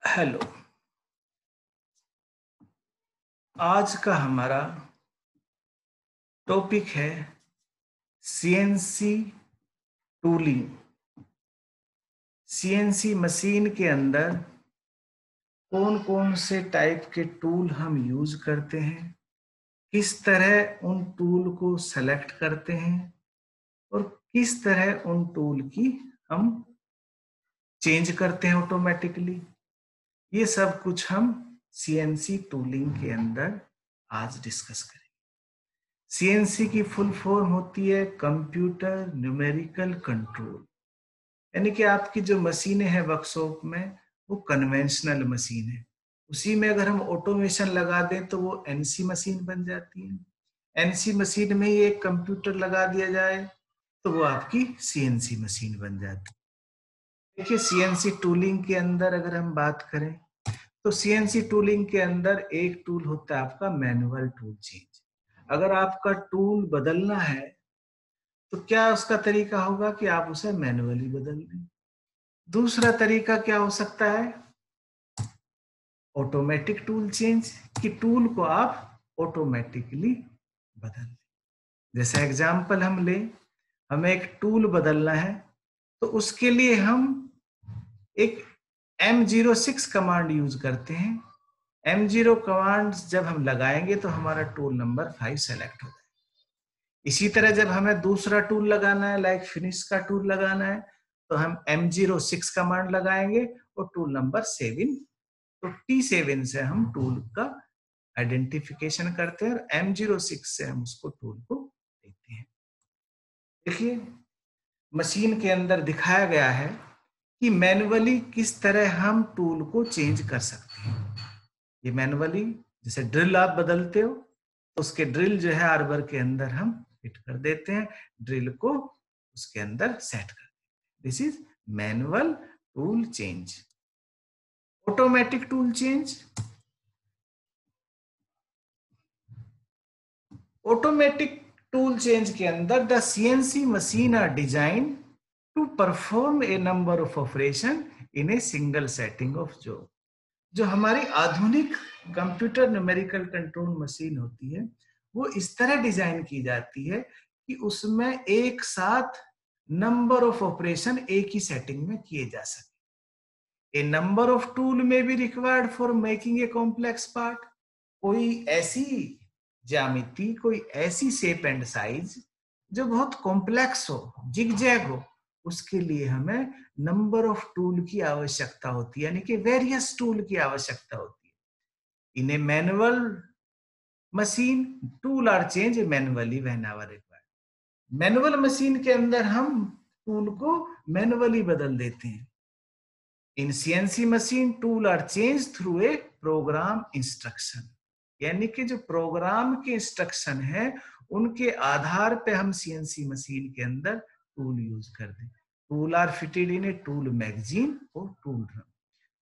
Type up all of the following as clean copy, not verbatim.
Hello. आज का हमारा टॉपिक है सीएनसी टूलिंग। सीएनसी मशीन के अंदर कौन कौन से टाइप के टूल हम यूज करते हैं, किस तरह उन टूल को सेलेक्ट करते हैं और किस तरह उन टूल की हम चेंज करते हैं ऑटोमेटिकली। ये सब कुछ हम सीएनसी टूलिंग के अंदर आज डिस्कस करेंगे। सीएनसी की फुल फॉर्म होती है कंप्यूटर न्यूमेरिकल कंट्रोल, यानी कि आपकी जो मशीनें हैं वर्कशॉप में वो कन्वेंशनल मशीन है। उसी में अगर हम ऑटोमेशन लगा दें तो वो एनसी मशीन बन जाती है। एनसी मशीन में ही एक कंप्यूटर लगा दिया जाए तो वो आपकी सीएनसी मशीन बन जाती है। देखिए, सीएनसी टूलिंग के अंदर अगर हम बात करें तो सीएनसी टूलिंग के अंदर एक टूल होता है आपका मैनुअल टूल चेंज। अगर आपका टूल बदलना है तो क्या उसका तरीका होगा कि आप उसे मैनुअली बदल दें। दूसरा तरीका क्या हो सकता है, ऑटोमेटिक टूल चेंज, कि टूल को आप ऑटोमेटिकली बदल दें। जैसे एग्जांपल हम लें, हमें एक टूल बदलना है तो उसके लिए हम एक M06 कमांड यूज करते हैं। M0 कमांड जब हम लगाएंगे तो हमारा टूल नंबर 5 सेलेक्ट हो जाएगा। इसी तरह जब हमें दूसरा टूल लगाना है, लाइक फिनिश का टूल लगाना है, तो हम M06 कमांड लगाएंगे और टूल नंबर 7, तो T7 से हम टूल का आइडेंटिफिकेशन करते हैं और M06 से हम उसको टूल को देते हैं। देखिए, मशीन के अंदर दिखाया गया है कि मैनुअली किस तरह हम टूल को चेंज कर सकते हैं। ये मैनुअली, जैसे ड्रिल आप बदलते हो तो उसके ड्रिल जो है आर्बर के अंदर हम फिट कर देते हैं, ड्रिल को उसके अंदर सेट कर देते हैं। This is manual tool change. Automatic tool change, automatic tool change के अंदर the CNC machine are design to perform a number of operation in a single setting of job. जो हमारी आधुनिक कंप्यूटर न्यूमेरिकल कंट्रोल मशीन होती है वो इस तरह डिजाइन की जाती है कि उसमें एक साथ नंबर ऑफ ऑपरेशन एक ही सेटिंग में किए जा सके। ए नंबर ऑफ टूल में be required for making a complex part. कोई ऐसी ज्यामिति, कोई ऐसी शेप एंड साइज जो बहुत कॉम्प्लेक्स हो, जिगजैग हो, उसके लिए हमें नंबर ऑफ टूल की आवश्यकता होती है, यानी कि वेरियस टूल की आवश्यकता होती है। In a manual machine tool are change manually whenever required. Manual machine के अंदर हम टूल को मैनुअली बदल देते हैं। In CNC machine tool are change through a program instruction, यानी कि जो प्रोग्राम के इंस्ट्रक्शन है उनके आधार पे हम सीएनसी मशीन के अंदर टूल यूज कर दें। Tool are fitted in a tool magazine और टूल ड्रम।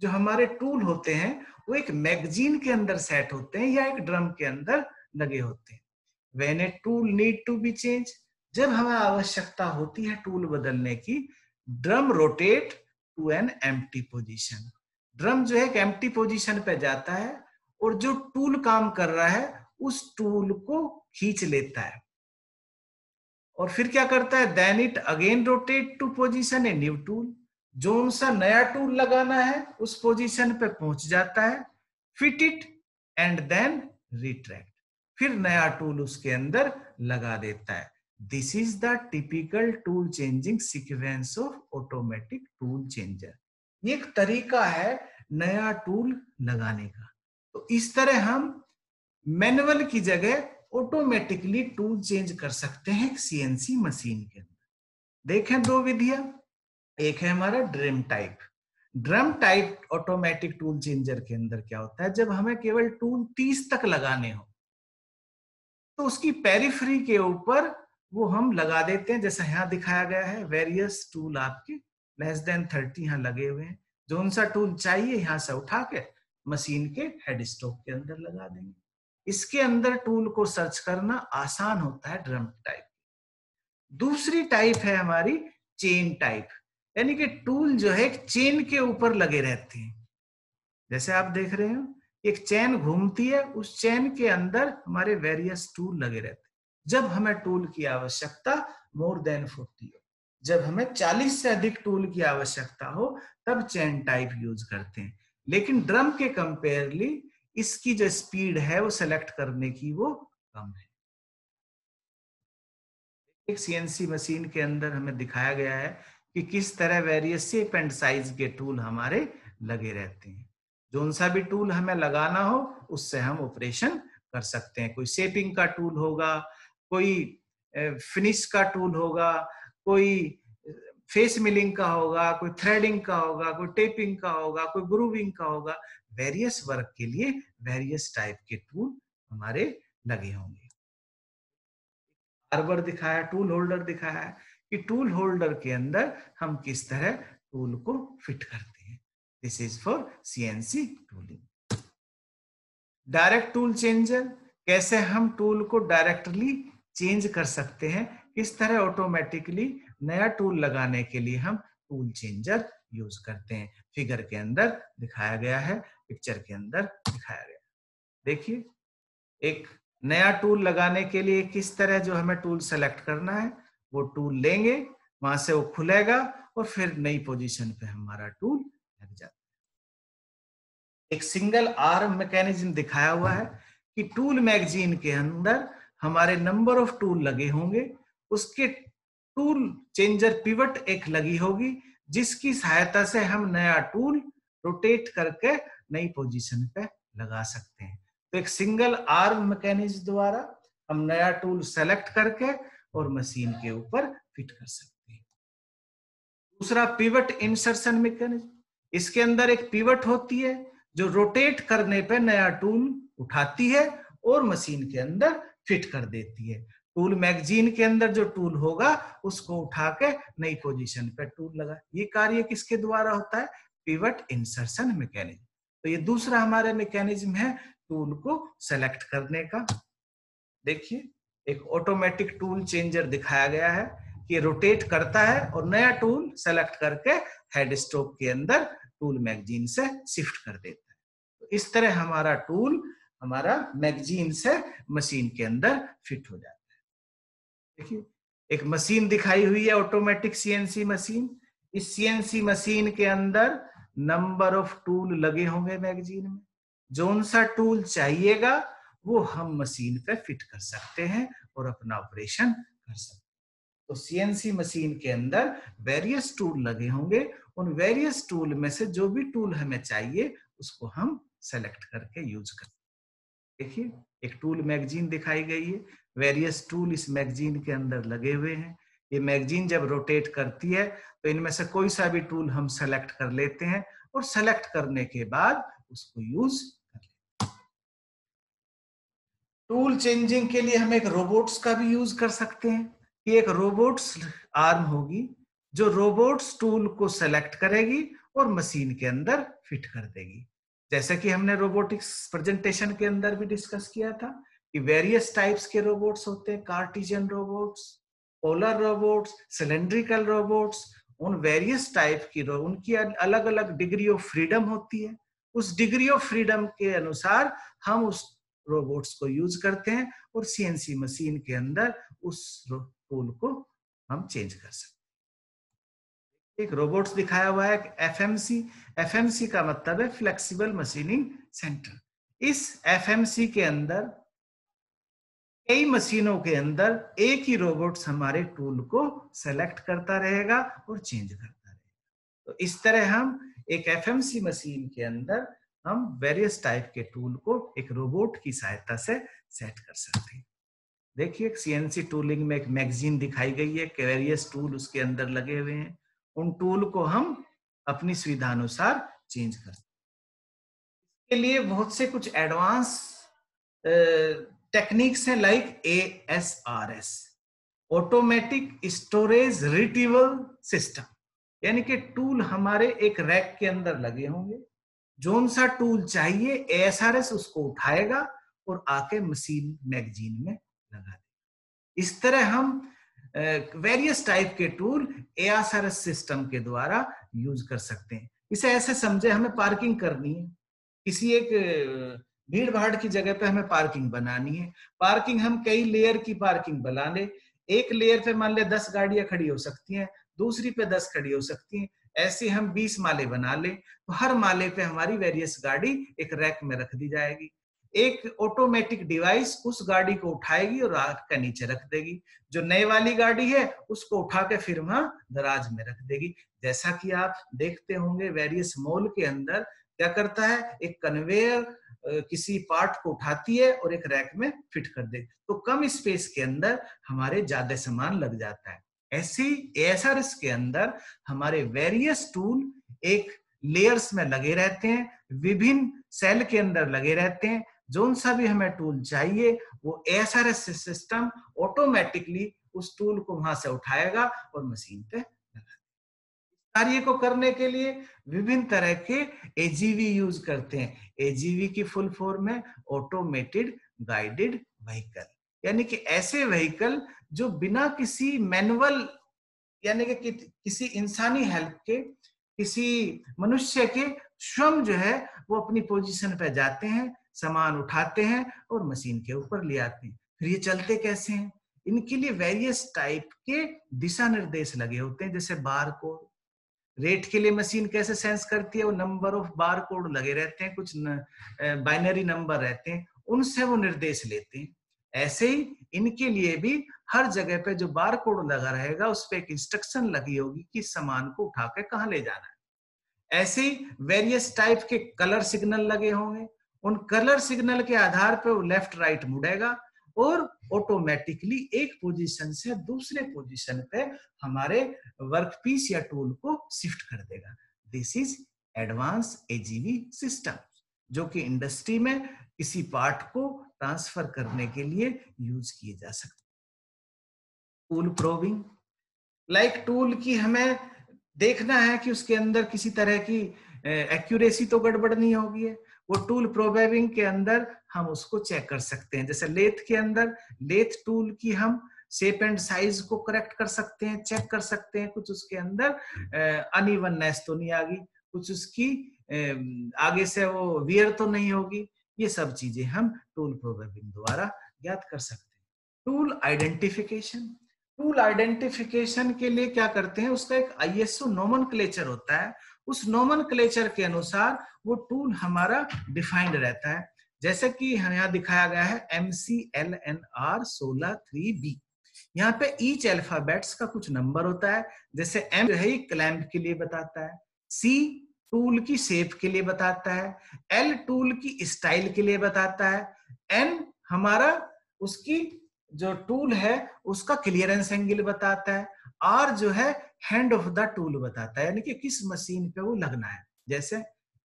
जो हमारे टूल होते हैं वो एक मैगजीन के अंदर सेट होते हैं या एक ड्रम के अंदर लगे होते हैं। When a tool need to be change, जब हमें आवश्यकता होती है टूल बदलने की, drum rotate to an empty position. Drum जो है एक एम्प्टी पोजीशन पे जाता है और जो टूल काम कर रहा है उस टूल को खींच लेता है और फिर क्या करता है, then it again rotate to position a new tool. जो सा नया टूल लगाना है उस पोजीशन पे पहुंच जाता है, fit it and then retract, फिर नया टूल उसके अंदर लगा देता है। This is the typical tool changing sequence of automatic tool changer. ये एक तरीका है नया टूल लगाने का। तो इस तरह हम मैनुअल की जगह ऑटोमेटिकली टूल चेंज कर सकते हैं सीएनसी मशीन के अंदर। देखें दो विधियां, एक है हमारा drum type. Drum type automatic tool changer के अंदर क्या होता है, जब हमें केवल टूल 30 तक लगाने हो तो उसकी पेरिफेरी के ऊपर वो हम लगा देते हैं, जैसा यहाँ दिखाया गया है। वेरियस टूल आपके लेस देन 30 यहाँ लगे हुए हैं। जो सा टूल चाहिए यहाँ से उठा के मशीन के हेड स्टॉक के अंदर लगा देंगे। इसके अंदर टूल को सर्च करना आसान होता है ड्रम टाइप। दूसरी टाइप है हमारी चेन टाइप, यानी कि टूल जो है चेन के ऊपर लगे रहते हैं। जैसे आप देख रहे हो एक चेन घूमती है, उस चेन के अंदर हमारे वेरियस टूल लगे रहते हैं। जब हमें टूल की आवश्यकता मोर देन 40 हो, जब हमें 40 से अधिक टूल की आवश्यकता हो, तब चेन टाइप यूज करते हैं। लेकिन ड्रम के कंपेयरली इसकी जो स्पीड है वो सेलेक्ट करने की वो कम है। एक सीएनसी मशीन के अंदर हमें दिखाया गया है कि किस तरह वेरियस शेप एंड साइज के टूल हमारे लगे रहते हैं। जो सा भी टूल हमें लगाना हो उससे हम ऑपरेशन कर सकते हैं। कोई शेपिंग का टूल होगा, कोई फिनिश का टूल होगा, कोई फेस मिलिंग का होगा, कोई थ्रेडिंग का होगा, कोई टेपिंग का होगा, कोई ग्रूविंग का होगा। वेरियस वर्क के लिए वेरियस टाइप के टूल हमारे लगे होंगे। हार्बर दिखाया, टूल होल्डर दिखाया है कि टूल होल्डर के अंदर हम किस तरह टूल को फिट करते हैं। This is for CNC tooling. Direct tool changer, कैसे हम टूल को डायरेक्टली चेंज कर सकते हैं, किस तरह ऑटोमेटिकली नया टूल लगाने के लिए हम टूल चेंजर यूज करते हैं। फिगर के अंदर दिखाया गया है, पिक्चर के अंदर दिखाया गया। देखिए एक नया टूल लगाने के लिए किस तरह जो हमें टूल सेलेक्ट करना है, वो टूल लेंगे, वहां से वो खुलेगा और फिर नई पोजीशन पे हमारा टूल लग जाता है। एक सिंगल आर्म मैकेनिज्म दिखाया हुआ है कि टूल मैगजीन के अंदर हमारे नंबर ऑफ टूल लगे होंगे, उसके टूल चेंजर पिवट एक लगी होगी, जिसकी सहायता से हम नया टूल रोटेट करके नई पोजीशन पे लगा सकते हैं। तो एक सिंगल आर्म मैकेनिज्म द्वारा हम नया टूल सेलेक्ट करके और मशीन के ऊपर फिट कर सकते हैं। दूसरा पिवट इंसर्शन मैकेनिज्म, इसके अंदर एक पिवट होती है जो रोटेट करने पे नया टूल उठाती है और मशीन के अंदर फिट कर देती है। टूल मैगजीन के अंदर जो टूल होगा उसको उठा के नई पोजीशन पे टूल लगा। ये कार्य किसके द्वारा होता है? Pivot insertion mechanism. तो ये दूसरा हमारा मैकेनिज्म है टूल को सेलेक्ट करने का। देखिए एक ऑटोमेटिक टूल चेंजर दिखाया गया है कि रोटेट करता है और नया टूल सेलेक्ट करके हेड स्टॉक के अंदर टूल मैगजीन से शिफ्ट कर देता है। तो इस तरह हमारा टूल हमारा मैगजीन से मशीन के अंदर फिट हो जाता है। देखिए एक मशीन दिखाई हुई है, ऑटोमेटिक सीएनसी मशीन। इस सीएनसी मशीन के अंदर नंबर ऑफ टूल लगे होंगे मैगजीन में। जो सा टूल चाहिएगा वो हम मशीन पे फिट कर सकते हैं और अपना ऑपरेशन कर सकते हैं। तो सीएनसी मशीन के अंदर वेरियस टूल लगे होंगे, उन वेरियस टूल में से जो भी टूल हमें चाहिए उसको हम सेलेक्ट करके यूज कर। देखिए एक टूल मैगजीन दिखाई गई है, वेरियस टूल इस मैगजीन के अंदर लगे हुए हैं। ये मैगजीन जब रोटेट करती है तो इनमें से कोई सा भी टूल हम सेलेक्ट कर लेते हैं और सेलेक्ट करने के बाद उसको यूज कर लेते हैं। टूल चेंजिंग के लिए हम एक रोबोट्स का भी यूज कर सकते हैं कि एक रोबोट्स आर्म होगी जो रोबोट्स टूल को सेलेक्ट करेगी और मशीन के अंदर फिट कर देगी। जैसा कि हमने रोबोटिक्स प्रेजेंटेशन के अंदर भी डिस्कस किया था कि वेरियस टाइप्स के रोबोट्स होते हैं, Cartesian robots, polar robots, cylindrical robots. उन वेरियस टाइप की उनकी अलग अलग डिग्री ऑफ फ्रीडम होती है। उस डिग्री ऑफ फ्रीडम के अनुसार हम उस रोबोट्स को यूज करते हैं और सीएनसी मशीन के अंदर उस टूल को हम चेंज कर सकते हैं। एक रोबोट्स दिखाया हुआ है एफएमसी। एफएमसी का मतलब है फ्लेक्सिबल मशीनिंग सेंटर। इस एफएमसी के अंदर कई मशीनों के अंदर एक ही रोबोट्स हमारे टूल को सेलेक्ट करता रहेगा और चेंज करता रहेगा। तो इस तरह हम एक एफएमसी मशीन के अंदर हम वेरियस टाइप के टूल को एक रोबोट की सहायता से सेट कर सकते हैं। देखिए सीएनसी टूलिंग में एक मैगजीन दिखाई गई है, वेरियस टूल उसके अंदर लगे हुए हैं। उन टूल को हम अपनी सुविधा अनुसार चेंज कर सकते हैं। इसके लिए बहुत से कुछ एडवांस टेक्निक्स है like ASRS, automatic storage retrieval system. यानी कि टूल हमारे एक रैक के अंदर लगे होंगे, जोन सा टूल चाहिए ASRS उसको उठाएगा और आके मशीन मैगजीन में लगा देगा। इस तरह हम वेरियस टाइप के टूल ASRS सिस्टम के द्वारा यूज कर सकते हैं। इसे ऐसे समझे हमें पार्किंग करनी है, किसी एक भीड़ भाड़ की जगह पे हमें पार्किंग बनानी है। पार्किंग हम कई लेयर की पार्किंग बना ले, एक लेयर पे मान ले 10 गाड़ियां खड़ी हो सकती हैं, दूसरी पे 10 खड़ी हो सकती हैं, ऐसे हम 20 माले बना ले, तो हर माले पे हमारी वेरियस गाड़ी एक रैक में रख दी जाएगी। एक ऑटोमेटिक डिवाइस उस गाड़ी को उठाएगी और रैक के नीचे रख देगी। जो नई वाली गाड़ी है उसको उठा के फिर वहां दराज में रख देगी। जैसा कि आप देखते होंगे वेरियस मॉल के अंदर क्या करता है, एक कन्वेयर किसी पार्ट को उठाती है और एक रैक में फिट कर दे, तो कम स्पेस के अंदर हमारे ज्यादा सामान लग जाता है। ऐसे एएसआरएस के अंदर हमारे वेरियस टूल एक लेयर्स में लगे रहते हैं, विभिन्न सेल के अंदर लगे रहते हैं। जो सा भी हमें टूल चाहिए वो एएसआरएस सिस्टम ऑटोमेटिकली उस टूल को वहां से उठाएगा और मशीन पे कार्य को करने के लिए विभिन्न तरह के एजीवी यूज करते हैं। एजीवी की फुल फॉर्म है ऑटोमेटेड गाइडेड व्हीकल, यानी कि ऐसे व्हीकल जो बिना किसी मैनुअल यानी कि किसी इंसानी हेल्प के, किसी मनुष्य के स्वयं जो है वो अपनी पोजीशन पे जाते हैं, सामान उठाते हैं और मशीन के ऊपर ले आते हैं। फिर ये चलते कैसे हैं, इनके लिए वेरियस टाइप के दिशा निर्देश लगे होते हैं, जैसे बार कोड। रेट के लिए मशीन कैसे सेंस करती है, वो नंबर ऑफ बार कोड लगे रहते हैं, कुछ बाइनरी नंबर रहते हैं, उनसे वो निर्देश लेते हैं। ऐसे ही इनके लिए भी हर जगह पे जो बार कोड लगा रहेगा उस पर एक इंस्ट्रक्शन लगी होगी कि सामान को उठा के कहाँ ले जाना है। ऐसे ही वेरियस टाइप के कलर सिग्नल लगे होंगे, उन कलर सिग्नल के आधार पर वो लेफ्ट राइट मुड़ेगा और ऑटोमेटिकली एक पोजीशन से दूसरे पोजीशन पे हमारे वर्कपीस या टूल को शिफ्ट कर देगा। This is advance AGV system, जो कि इंडस्ट्री में किसी पार्ट को ट्रांसफर करने के लिए यूज किए जा सकते। टूल प्रोबिंग, लाइक टूल की हमें देखना है कि उसके अंदर किसी तरह की एक्यूरेसी तो गड़बड़ नहीं होगी है, वो टूल प्रोबेबिंग के अंदर हम उसको चेक कर सकते हैं। जैसे लेथ के अंदर लेथ टूल की हम शेप एंड साइज को करेक्ट कर सकते हैं, चेक कर सकते हैं, कुछ उसके अंदर अनइवननेस तो नहीं आ गई, कुछ उसकी आगे से वो वियर तो नहीं होगी, ये सब चीजें हम टूल प्रोबेबिंग द्वारा ज्ञात कर सकते हैं। टूल आइडेंटिफिकेशन, टूल आइडेंटिफिकेशन के लिए क्या करते हैं, उसका एक आईएसओ नोमेनक्लेचर होता है, उस नोमेनक्लेचर के अनुसार वो टूल हमारा डिफाइंड रहता है। जैसे कि यहाँ दिखाया गया है MCLNR 163B, यहाँ पे ईच अल्फाबेट्स का कुछ नंबर होता है। जैसे M जो है क्लैंप के लिए बताता है, C टूल की शेप के लिए बताता है, L टूल की स्टाइल के लिए बताता है, N हमारा उसकी जो टूल है उसका क्लियरेंस एंगल बताता है, R जो है हैंड ऑफ द टूल बताता है, यानी कि किस मशीन पे वो लगना है। जैसे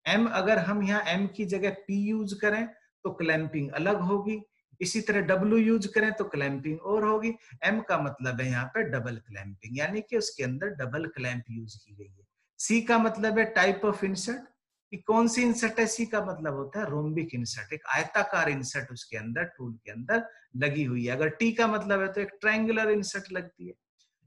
M अगर हम यहाँ M की जगह P यूज करें तो क्लैंपिंग अलग होगी, इसी तरह W यूज करें तो क्लैंपिंग और होगी। M का मतलब है यहाँ पे डबल क्लैंपिंग, यानी कि उसके अंदर डबल क्लैंप यूज की गई है। C का मतलब है टाइप ऑफ इंसर्ट, कि कौन सी इंसर्ट है। C का मतलब होता है रोम्बिक इंसर्ट, एक आयताकार इंसर्ट उसके अंदर टूल के अंदर लगी हुई है। अगर T का मतलब है तो एक ट्रायंगुलर इंसर्ट लगती है,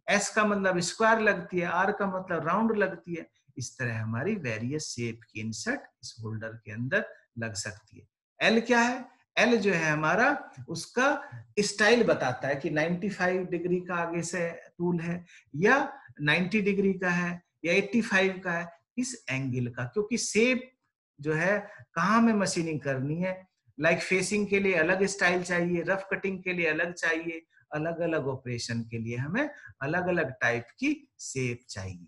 S का मतलब स्क्वायर लगती है, R का मतलब राउंड लगती है। इस तरह हमारी वेरियस शेप की इंसर्ट इस होल्डर के अंदर लग सकती है। L क्या है, L जो है हमारा उसका स्टाइल बताता है कि 95 डिग्री का आगे से टूल है या 90 डिग्री का है या 85 का है, इस एंगल का, क्योंकि शेप जो है कहाँ में मशीनिंग करनी है, लाइक फेसिंग के लिए अलग स्टाइल चाहिए, रफ कटिंग के लिए अलग चाहिए, अलग अलग ऑपरेशन के लिए हमें अलग अलग टाइप की शेप चाहिए।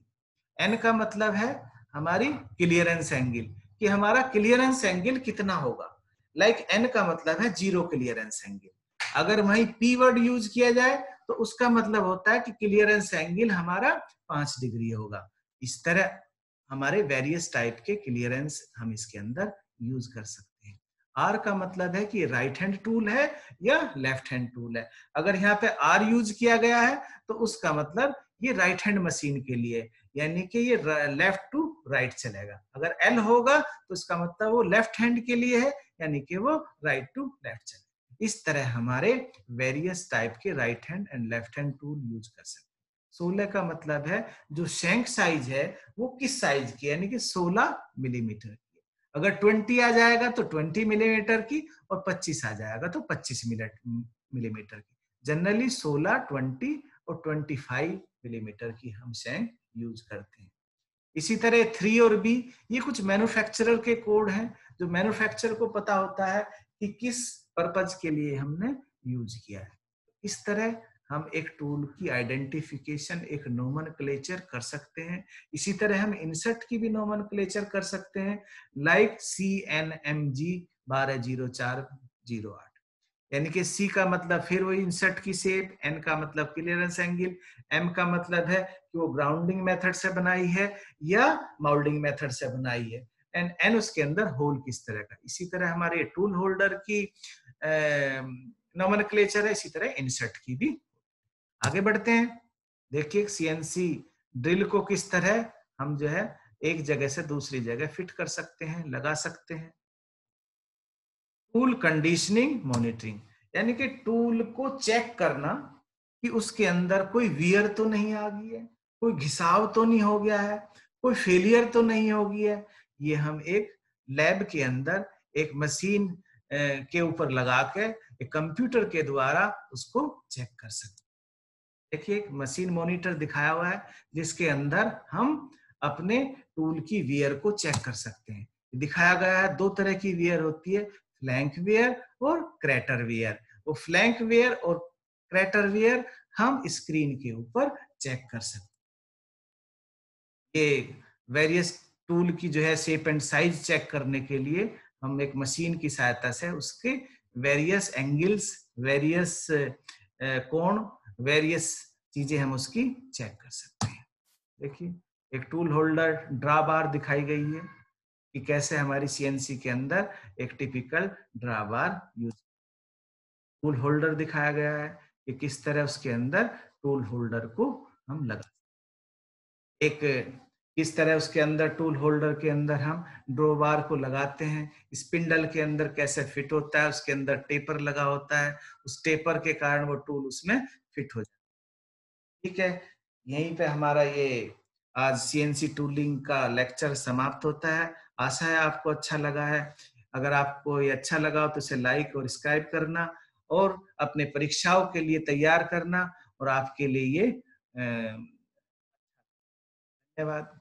एन का मतलब है हमारी क्लियरेंस एंगल, कि हमारा क्लियरेंस एंगल कितना होगा। लाइक एन का मतलब है जीरो क्लियरेंस एंगल, अगर वहीं पी वर्ड यूज किया जाए तो उसका मतलब होता है कि क्लियरेंस एंगल हमारा 5 डिग्री होगा। इस तरह हमारे वेरियस टाइप के क्लियरेंस हम इसके अंदर यूज कर सकते हैं। आर का मतलब है कि राइट हैंड टूल है या लेफ्ट हैंड टूल है। अगर यहाँ पे आर यूज किया गया है तो उसका मतलब ये राइट हैंड मशीन के लिए, यानी कि ये लेफ्ट टू राइट चलेगा। अगर एल होगा तो इसका मतलब वो लेफ्ट हैंड के लिए है, यानी कि वो राइट टू लेफ्ट चलेगा। इस तरह हमारे वेरियस टाइप के right hand and left hand tool use कर सकते हैं। 16 का मतलब है जो शैंक साइज है वो किस साइज की, यानी कि 16 मिलीमीटर की। अगर 20 आ जाएगा तो 20 मिलीमीटर की, और 25 आ जाएगा तो 25 मिलीमीटर की। जनरली 16, 20 और 25 मिलीमीटर की हम शेंक यूज करते हैं। इसी तरह 3 और बी, ये कुछ मैन्युफैक्चरर के कोड हैं, जो मैन्युफैक्चरर को पता होता है कि किस पर्पज के लिए हमने यूज किया है। इस तरह हम एक टूल की आइडेंटिफिकेशन, एक नोमेनक्लेचर कर सकते हैं। इसी तरह हम इंसर्ट की भी नोमेनक्लेचर कर सकते हैं, लाइक CNMG 120408। यानी कि सी का मतलब फिर वही इंसर्ट की शेप, एन का मतलब क्लियरेंस एंगल, एम का मतलब है कि वो ग्राउंडिंग मेथड से बनाई है या माउल्डिंग मेथड से बनाई है, एंड एन उसके अंदर होल किस तरह का। इसी तरह हमारे टूल होल्डर की नोमेनक्लेचर है, इसी तरह इंसर्ट की भी। आगे बढ़ते हैं। देखिए सीएनसी ड्रिल को किस तरह हम जो है एक जगह से दूसरी जगह फिट कर सकते हैं, लगा सकते हैं। टूल कंडीशनिंग मॉनिटरिंग, यानी कि टूल को चेक करना कि उसके अंदर कोई वियर तो नहीं आ गई है, कोई घिसाव तो नहीं हो गया है, कोई फेलियर तो नहीं हो गई है। ये हम एक लैब के अंदर एक मशीन के ऊपर लगा के एक कंप्यूटर के द्वारा उसको चेक कर सकते हैं। देखिए एक मशीन मॉनिटर दिखाया हुआ है, जिसके अंदर हम अपने टूल की वियर को चेक कर सकते हैं। दिखाया गया है दो तरह की वियर होती है, फ्लैंक वियर और क्रैटर वियर। वो फ्लैंक वियर और क्रैटर वियर हम स्क्रीन के ऊपर चेक कर सकते हैं। ये वेरियस टूल की जो है शेप एंड साइज चेक करने के लिए हम एक मशीन की सहायता से उसके वेरियस एंगल्स, वेरियस कोण, वेरियस चीजें हम उसकी चेक कर सकते हैं। देखिए एक टूल होल्डर ड्रा बार दिखाई गई है कि कैसे हमारी सीएनसी के अंदर एक टिपिकल ड्रा बार यूज। टूल होल्डर दिखाया गया है कि किस तरह उसके अंदर टूल होल्डर को हम लगा, एक किस तरह उसके अंदर टूल होल्डर के अंदर हम ड्रो बार को लगाते हैं, स्पिंडल के अंदर कैसे फिट होता है, उसके अंदर टेपर लगा होता है, उस टेपर के कारण वो टूल उसमें फिट हो जाता है। ठीक है, यहीं पे हमारा ये आज सीएनसी टूलिंग का लेक्चर समाप्त होता है। आशा है आपको अच्छा लगा है। अगर आपको ये अच्छा लगा हो तो इसे लाइक और सब्सक्राइब करना और अपने परीक्षाओं के लिए तैयार करना, और आपके लिए ये धन्यवाद।